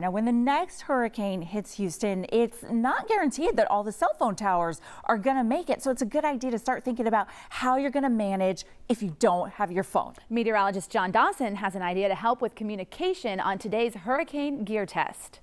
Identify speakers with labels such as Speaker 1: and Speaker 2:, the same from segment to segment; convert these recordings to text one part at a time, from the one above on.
Speaker 1: Now, when the next hurricane hits Houston, it's not guaranteed that all the cell phone towers are going to make it. So it's a good idea to start thinking about how you're going to manage if you don't have your phone.
Speaker 2: Meteorologist John Dawson has an idea to help with communication on today's hurricane gear test.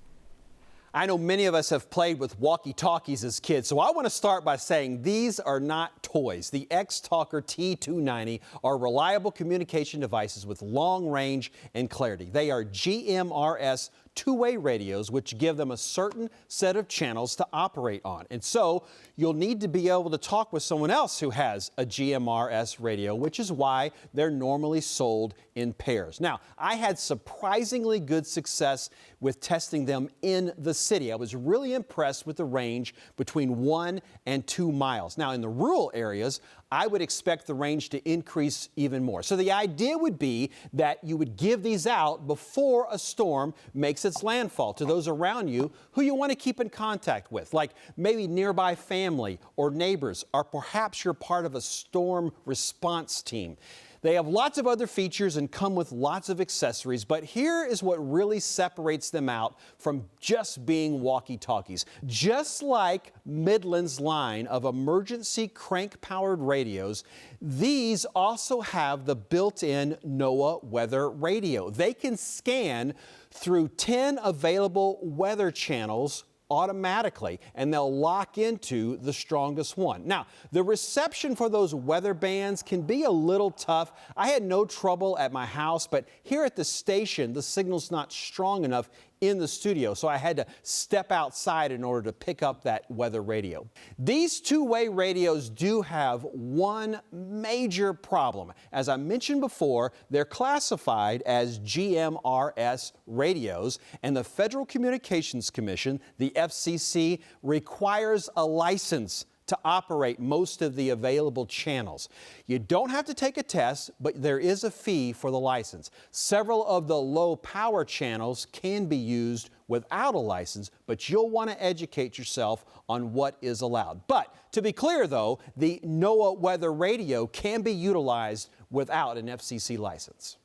Speaker 3: I know many of us have played with walkie-talkies as kids, so I want to start by saying these are not toys. The X-Talker T290 are reliable communication devices with long range and clarity. They are GMRS two-way radios, which give them a certain set of channels to operate on. And so you'll need to be able to talk with someone else who has a GMRS radio, which is why they're normally sold in pairs. Now, I had surprisingly good success with testing them in the city. I was really impressed with the range between 1 and 2 miles. Now, in the rural areas, I would expect the range to increase even more. So the idea would be that you would give these out before a storm makes its landfall to those around you who you want to keep in contact with, like maybe nearby family or neighbors, or perhaps you're part of a storm response team. They have lots of other features and come with lots of accessories, but here is what really separates them out from just being walkie-talkies. Just like Midland's line of emergency crank-powered radios, these also have the built-in NOAA weather radio. They can scan through 10 available weather channels automatically, and they'll lock into the strongest one. Now, the reception for those weather bands can be a little tough. I had no trouble at my house, but here at the station, the signal's not strong enough in the studio, so I had to step outside in order to pick up that weather radio. These two-way radios do have one major problem. As I mentioned before, they're classified as GMRS radios, and the Federal Communications Commission, the FCC, requires a license to operate most of the available channels. You don't have to take a test, but there is a fee for the license. Several of the low power channels can be used without a license, but you'll want to educate yourself on what is allowed. But to be clear though, the NOAA weather radio can be utilized without an FCC license.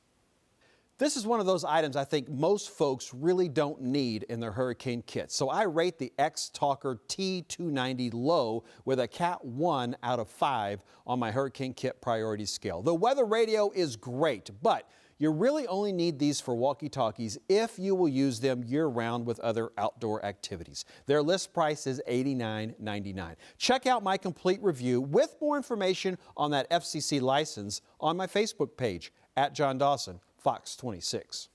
Speaker 3: This is one of those items I think most folks really don't need in their hurricane kits. So I rate the X-Talker T290 low with a Cat 1 out of 5 on my hurricane kit priority scale. The weather radio is great, but you really only need these for walkie-talkies if you will use them year-round with other outdoor activities. Their list price is $89.99. Check out my complete review with more information on that FCC license on my Facebook page, @John Dawson, Fox 26.